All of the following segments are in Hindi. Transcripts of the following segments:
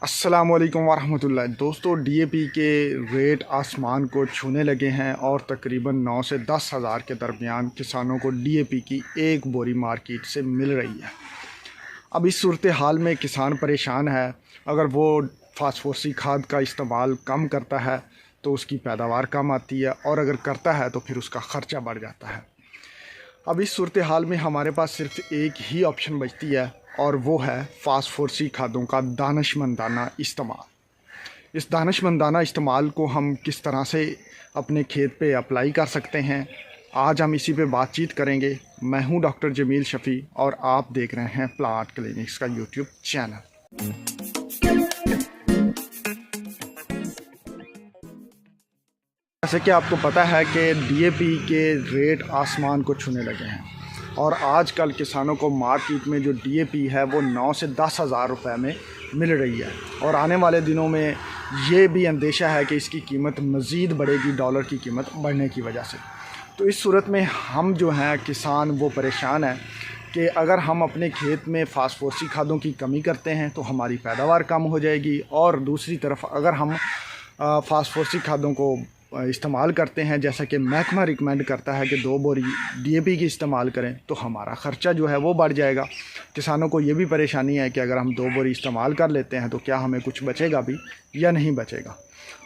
अस्सलामुअलैकुम वरहमतुल्लाह। दोस्तों, डीएपी के रेट आसमान को छूने लगे हैं और तकरीबन 9 से 10 हज़ार के दरमियान किसानों को डीएपी की एक बोरी मार्केट से मिल रही है। अब इस सूरत हाल में किसान परेशान है। अगर वो फास्फोरसी खाद का इस्तेमाल कम करता है तो उसकी पैदावार कम आती है, और अगर करता है तो फिर उसका ख़र्चा बढ़ जाता है। अब इस सूरत हाल में हमारे पास सिर्फ एक ही ऑप्शन बचती है, और वो है फास्फोरसी खादों का दानिशमंदाना इस्तेमाल। इस दानिशमंदाना इस्तेमाल को हम किस तरह से अपने खेत पे अप्लाई कर सकते हैं, आज हम इसी पे बातचीत करेंगे। मैं हूं डॉक्टर जमील शफ़ी और आप देख रहे हैं प्लांट क्लिनिक्स का यूट्यूब चैनल। जैसे कि आपको पता है कि डीएपी के रेट आसमान को छूने लगे हैं, और आजकल किसानों को मार्केट में जो डीएपी है वो 9 से 10 हज़ार रुपये में मिल रही है, और आने वाले दिनों में ये भी अंदेशा है कि इसकी कीमत मज़ीद बढ़ेगी डॉलर की कीमत बढ़ने की वजह से। तो इस सूरत में हम जो हैं किसान वो परेशान हैं कि अगर हम अपने खेत में फास्फोरसी खादों की कमी करते हैं तो हमारी पैदावार कम हो जाएगी, और दूसरी तरफ अगर हम फास्फोरसी खादों को इस्तेमाल करते हैं जैसा कि महकमा रिकमेंड करता है कि 2 बोरी डीएपी की इस्तेमाल करें, तो हमारा ख़र्चा जो है वो बढ़ जाएगा। किसानों को ये भी परेशानी है कि अगर हम 2 बोरी इस्तेमाल कर लेते हैं तो क्या हमें कुछ बचेगा भी या नहीं बचेगा।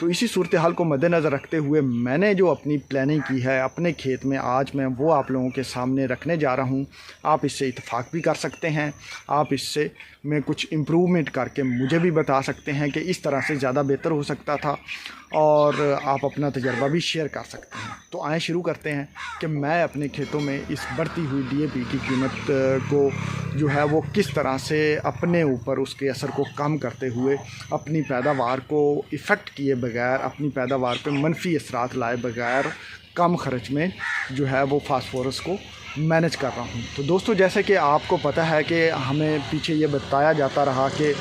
तो इसी सूरत हाल को मद्देनज़र रखते हुए मैंने जो अपनी प्लानिंग की है अपने खेत में, आज मैं वो आप लोगों के सामने रखने जा रहा हूँ। आप इससे इत्तेफाक भी कर सकते हैं, आप इससे में कुछ इम्प्रूवमेंट करके मुझे भी बता सकते हैं कि इस तरह से ज़्यादा बेहतर हो सकता था, और आप अपना तजर्बा भी शेयर कर सकते हैं। तो आए शुरू करते हैं कि मैं अपने खेतों में इस बढ़ती हुई डीएपी की कीमत को जो है वो किस तरह से अपने ऊपर उसके असर को कम करते हुए अपनी पैदावार को इफ़ेक्ट किए बगैर, अपनी पैदावार पे मनफी असरात लाए बगैर कम खर्च में जो है वो फास्फोरस को मैनेज कर रहा हूँ। तो दोस्तों, जैसे कि आपको पता है कि हमें पीछे ये बताया जाता रहा कि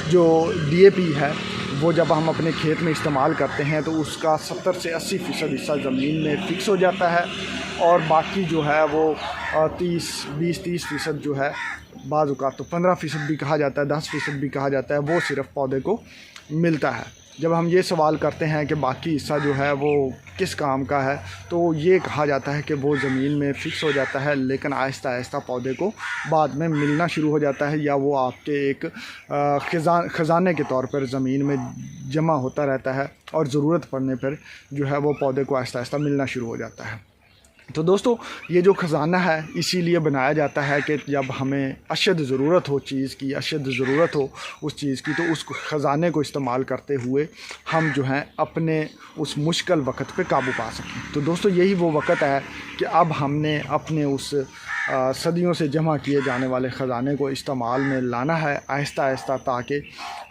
जो डीएपी है वो जब हम अपने खेत में इस्तेमाल करते हैं तो उसका 70 से 80% हिस्सा ज़मीन में फ़िक्स हो जाता है, और बाकी जो है वो 20-30% जो है, बाज़ औक़ात तो 15% भी कहा जाता है, 10% भी कहा जाता है, वो सिर्फ़ पौधे को मिलता है। जब हम ये सवाल करते हैं कि बाकी हिस्सा जो है वो किस काम का है, तो ये कहा जाता है कि वो ज़मीन में फ़िक्स हो जाता है, लेकिन आहिस्ता आहिस्ता पौधे को बाद में मिलना शुरू हो जाता है, या वो आपके एक ख़जाने के तौर पर ज़मीन में जमा होता रहता है, और ज़रूरत पड़ने पर जो है वो पौधे को आहिस्ता आहिस्ता मिलना शुरू हो जाता है। तो दोस्तों, ये जो ख़जाना है इसीलिए बनाया जाता है कि जब हमें अशद ज़रूरत हो चीज़ की, अशद ज़रूरत हो उस चीज़ की, तो उस ख़जाने को इस्तेमाल करते हुए हम जो हैं अपने उस मुश्किल वक्त पे काबू पा सकें। तो दोस्तों, यही वो वक्त है कि अब हमने अपने उस सदियों से जमा किए जाने वाले ख़जाने को इस्तेमाल में लाना है आहिस्ता आहिस्ता, ताकि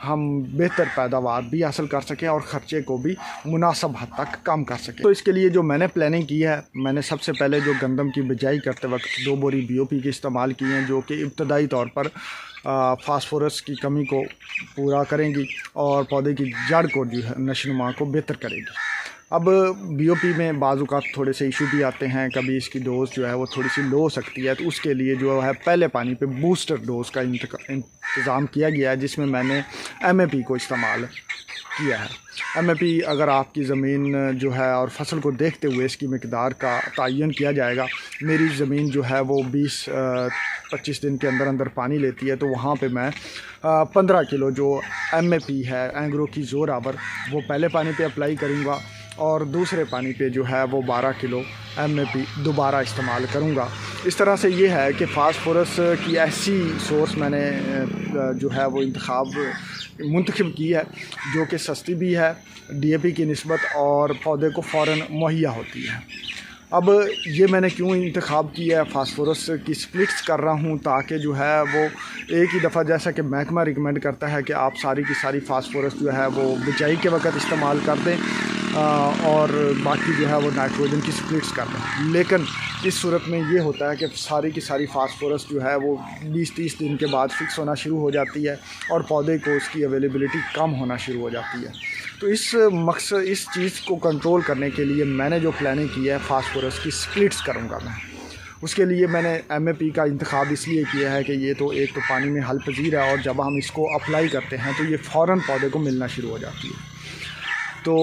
हम बेहतर पैदावार भी हासिल कर सकें और ख़र्चे को भी मुनासिब हद तक कम कर सकें। तो इसके लिए जो मैंने प्लानिंग की है, मैंने सबसे पहले जो गंदम की बिजाई करते वक्त 2 बोरी बीओपी के इस्तेमाल किए हैं, जो कि इब्तदाई तौर पर फास्फोरस की कमी को पूरा करेंगी और पौधे की जड़ को जो है नशोनुमा को बेहतर करेगी। अब बीओपी में बाज़ औक़ात थोड़े से इशू भी आते हैं, कभी इसकी डोज़ जो है वो थोड़ी सी लो हो सकती है, तो उसके लिए जो है पहले पानी पे बूस्टर डोज़ का इंतज़ाम किया गया है, जिसमें मैंने एमएपी को इस्तेमाल किया है। एमएपी अगर आपकी ज़मीन जो है और फसल को देखते हुए इसकी मिकदार का तयन किया जाएगा। मेरी ज़मीन जो है वो 20-25 दिन के अंदर अंदर पानी लेती है, तो वहाँ पे मैं 15 किलो जो एमएपी है, एंग्रो की ज़ोरावर, वो पहले पानी पे अप्लाई करूँगा, और दूसरे पानी पे जो है वो 12 किलो एमएपी दोबारा इस्तेमाल करूँगा। इस तरह से ये है कि फ़ास्फोरस की ऐसी सोर्स मैंने जो है वो मुंतखब की है जो कि सस्ती भी है डीएपी की निस्बत, और पौधे को फ़ौरन मुहैया होती है। अब ये मैंने क्यों इंतखाब किया है, फ़ास्फोरस की स्प्लिट्स कर रहा हूँ ताकि जो है वो एक ही दफ़ा, जैसा कि महकमा रिकमेंड करता है कि आप सारी की सारी फ़ास्फोरस जो है वो बिजाई के वक्त इस्तेमाल कर दें, और बाकी जो है वो नाइट्रोजन की स्प्लिट्स कर दें। लेकिन इस सूरत में ये होता है कि सारी की सारी फ़ास्फोरस जो है वो 20-30 दिन के बाद फ़िक्स होना शुरू हो जाती है, और पौधे को उसकी अवेलेबिलिटी कम होना शुरू हो जाती है। तो इस चीज़ को कंट्रोल करने के लिए मैंने जो प्लानिंग की है, फ़ास्फोरस की स्प्लिट्स करूँगा मैं। उसके लिए मैंने MAP का इंतखाब इसलिए किया है कि ये तो एक तो पानी में हल पजीर है और जब हम इसको अप्लाई करते हैं तो ये फ़ौरन पौधे को मिलना शुरू हो जाती है। तो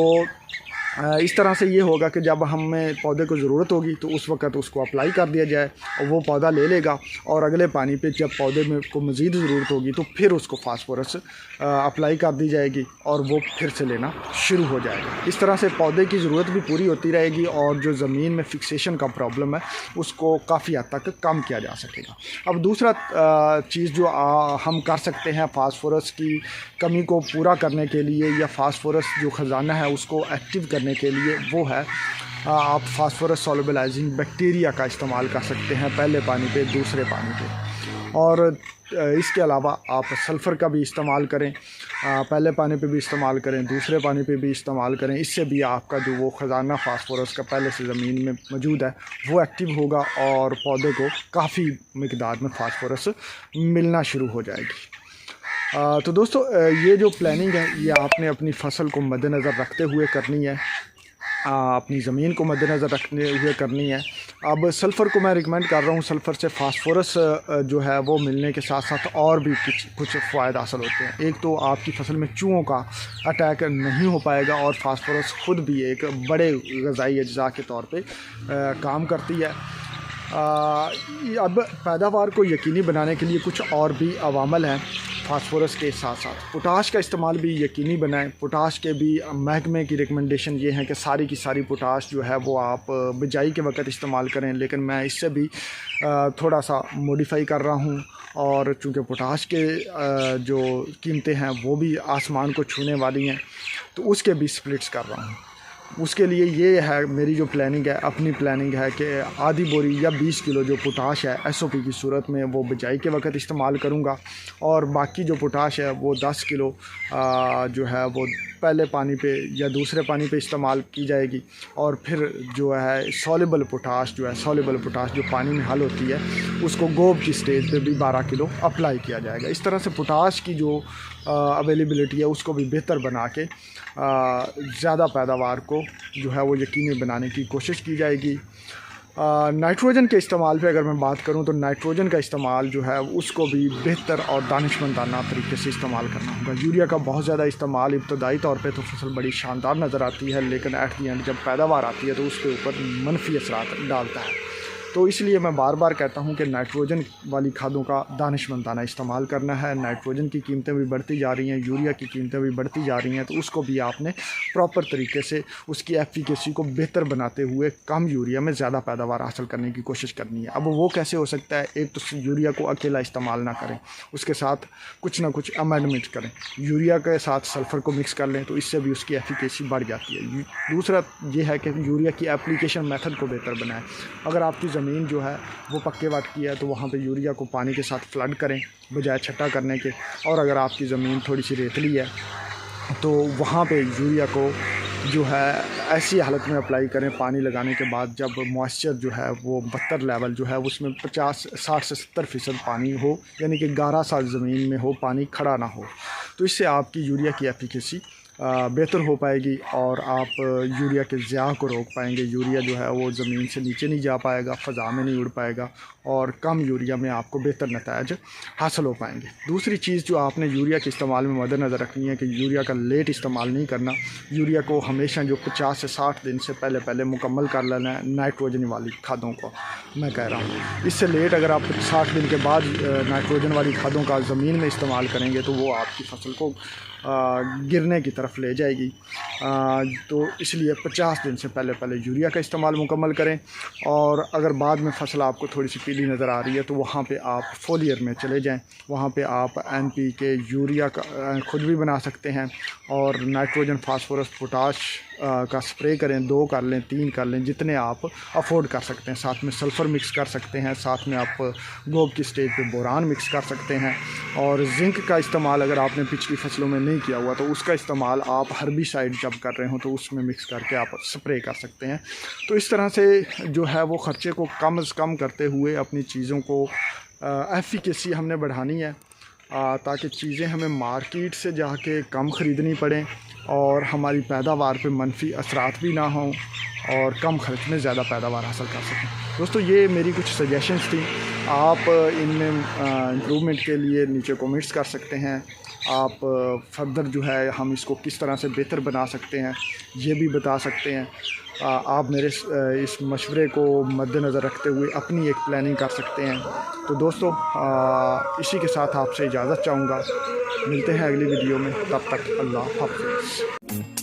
इस तरह से ये होगा कि जब हमें पौधे को ज़रूरत होगी तो उस वक़्त उसको अप्लाई कर दिया जाए और वो पौधा ले लेगा, और अगले पानी पे जब पौधे में को मज़ीद ज़रूरत होगी तो फिर उसको फास्फोरस अप्लाई कर दी जाएगी और वो फिर से लेना शुरू हो जाएगा। इस तरह से पौधे की ज़रूरत भी पूरी होती रहेगी और जो ज़मीन में फिक्सेशन का प्रॉब्लम है उसको काफ़ी हद तक कम किया जा सकेगा। अब दूसरा चीज़ जो हम कर सकते हैं फास्फोरस की कमी को पूरा करने के लिए या फास्फोरस जो ख़जाना है उसको एक्टिव करने के लिए, वो है आप फास्फोरस सॉल्युबलाइजिंग बैक्टीरिया का इस्तेमाल कर सकते हैं पहले पानी पे, दूसरे पानी पे। और इसके अलावा आप सल्फ़र का भी इस्तेमाल करें, पहले पानी पे भी इस्तेमाल करें, दूसरे पानी पे भी इस्तेमाल करें। इससे भी आपका जो वो ख़जाना फास्फोरस का पहले से ज़मीन में मौजूद है वो एक्टिव होगा और पौधे को काफ़ी मिकदार में फास्फोरस मिलना शुरू हो जाएगी। तो दोस्तों ये जो प्लानिंग है ये आपने अपनी फ़सल को मद्देनज़र रखते हुए करनी है, अपनी ज़मीन को मद्देनज़र रखते हुए करनी है। अब सल्फ़र को मैं रिकमेंड कर रहा हूँ, सल्फ़र से फास्फोरस जो है वो मिलने के साथ साथ और भी कुछ फ़ायदा हासिल होते हैं। एक तो आपकी फ़सल में चूहों का अटैक नहीं हो पाएगा और फास्फोरस ख़ुद भी एक बड़े ग़िज़ाई अज्जा के तौर पे काम करती है। अब पैदावार को यकीनी बनाने के लिए कुछ और भी अवामल हैं फास्फोरस के साथ साथ। पोटाश का इस्तेमाल भी यकीनी बनाएं। पोटाश के भी महकमे की रिकमेंडेशन ये है कि सारी की सारी पोटाश जो है वो आप बिजाई के वक्त इस्तेमाल करें, लेकिन मैं इससे भी थोड़ा सा मॉडिफाई कर रहा हूँ और चूँकि पोटाश के जो कीमतें हैं वो भी आसमान को छूने वाली हैं तो उसके भी स्प्लिट्स कर रहा हूँ। उसके लिए ये है मेरी जो प्लानिंग है, अपनी प्लानिंग है कि आधी बोरी या 20 किलो जो पोटाश है SOP की सूरत में वो बिजाई के वक्त इस्तेमाल करूँगा और बाकी जो पोटाश है वो 10 किलो जो है वो पहले पानी पे या दूसरे पानी पे इस्तेमाल की जाएगी और फिर जो है सॉल्युबल पोटाश जो पानी में हल होती है उसको गोब की स्टेज पे भी 12 किलो अप्लाई किया जाएगा। इस तरह से पोटाश की जो अवेलेबिलिटी है उसको भी बेहतर बना के ज़्यादा पैदावार को जो है वो यकीनी बनाने की कोशिश की जाएगी। नाइट्रोजन के इस्तेमाल पे अगर मैं बात करूं तो नाइट्रोजन का इस्तेमाल जो है उसको भी बेहतर और दानिशमंदाना तरीके से इस्तेमाल करना होगा। यूरिया का बहुत ज़्यादा इस्तेमाल इब्तदाई तौर पे तो फसल बड़ी शानदार नज़र आती है, लेकिन एट दी एंड जब पैदावार आती है तो उसके ऊपर मनफी असरात डालता है। तो इसलिए मैं बार बार कहता हूं कि नाइट्रोजन वाली खादों का दानिशमंदाना इस्तेमाल करना है। नाइट्रोजन की कीमतें भी बढ़ती जा रही हैं, यूरिया की कीमतें भी बढ़ती जा रही हैं, तो उसको भी आपने प्रॉपर तरीके से उसकी एफिकेसी को बेहतर बनाते हुए कम यूरिया में ज़्यादा पैदावार हासिल करने की कोशिश करनी है। अब वो कैसे हो सकता है? एक तो यूरिया को अकेला इस्तेमाल ना करें, उसके साथ कुछ ना कुछ अमेंडमेंट करें। यूरिया के साथ सल्फ़र को मिक्स कर लें तो इससे भी उसकी एफिकेसी बढ़ जाती है। दूसरा ये है कि यूरिया की एप्लीकेशन मेथड को बेहतर बनाएं। अगर आपकी ज़मीन जो है वो पक्के वाट की है तो वहाँ पे यूरिया को पानी के साथ फ्लड करें बजाय छट्टा करने के, और अगर आपकी ज़मीन थोड़ी सी रेतली है तो वहाँ पे यूरिया को जो है ऐसी हालत में अप्लाई करें पानी लगाने के बाद जब मॉइस्चर जो है वो 72 लेवल जो है उसमें 60 से 70% पानी हो, यानी कि गाढ़ा सा ज़मीन में हो, पानी खड़ा ना हो। तो इससे आपकी यूरिया की एफिकेसी बेहतर हो पाएगी और आप यूरिया के ज़िया को रोक पाएंगे। यूरिया जो है वो ज़मीन से नीचे नहीं जा पाएगा, फ़ज़ा में नहीं उड़ पाएगा और कम यूरिया में आपको बेहतर नताइज हासिल हो पाएंगे। दूसरी चीज़ जो आपने यूरिया के इस्तेमाल में मद्देनज़र रखनी है कि यूरिया का लेट इस्तेमाल नहीं करना। यूरिया को हमेशा जो 50 से 60 दिन से पहले मुकम्मल कर लेना है नाइट्रोजन वाली खादों को मैं कह रहा हूँ। इससे लेट अगर आप 60 दिन के बाद नाइट्रोजन वाली खादों का ज़मीन में इस्तेमाल करेंगे तो वो आपकी फसल को गिरने की तरफ ले जाएगी। तो इसलिए 50 दिन से पहले यूरिया का इस्तेमाल मुकम्मल करें। और अगर बाद में फसल आपको थोड़ी सी पीली नज़र आ रही है तो वहाँ पे आप फोलियर में चले जाएं, वहाँ पे आप NPK यूरिया का खुद भी बना सकते हैं और नाइट्रोजन फास्फोरस पोटाश का स्प्रे करें, 2 कर लें, 3 कर लें, जितने आप अफोर्ड कर सकते हैं। साथ में सल्फ़र मिक्स कर सकते हैं, साथ में आप गोब की स्टेज पे बोरान मिक्स कर सकते हैं। और जिंक का इस्तेमाल अगर आपने पिछली फसलों में नहीं किया हुआ तो उसका इस्तेमाल आप हर्बिसाइड जब कर रहे हो तो उसमें मिक्स करके आप स्प्रे कर सकते हैं। तो इस तरह से जो है वो ख़र्चे को कम से कम करते हुए अपनी चीज़ों को एफिकेसी हमने बढ़ानी है ताकि चीज़ें हमें मार्केट से जाके कम ख़रीदनी पड़ें और हमारी पैदावार पे मनफी असरात भी ना हों और कम खर्च में ज़्यादा पैदावार हासिल कर सकें। दोस्तों ये मेरी कुछ सजेशंस थी, आप इनमें इम्प्रूवमेंट के लिए नीचे कमेंट्स कर सकते हैं। आप फर्दर जो है हम इसको किस तरह से बेहतर बना सकते हैं ये भी बता सकते हैं। आप मेरे इस मशवरे को मद्देनज़र रखते हुए अपनी एक प्लानिंग कर सकते हैं। तो दोस्तों इसी के साथ आपसे इजाज़त चाहूँगा, मिलते हैं अगली वीडियो में, तब तक अल्लाह हाफ़िज़।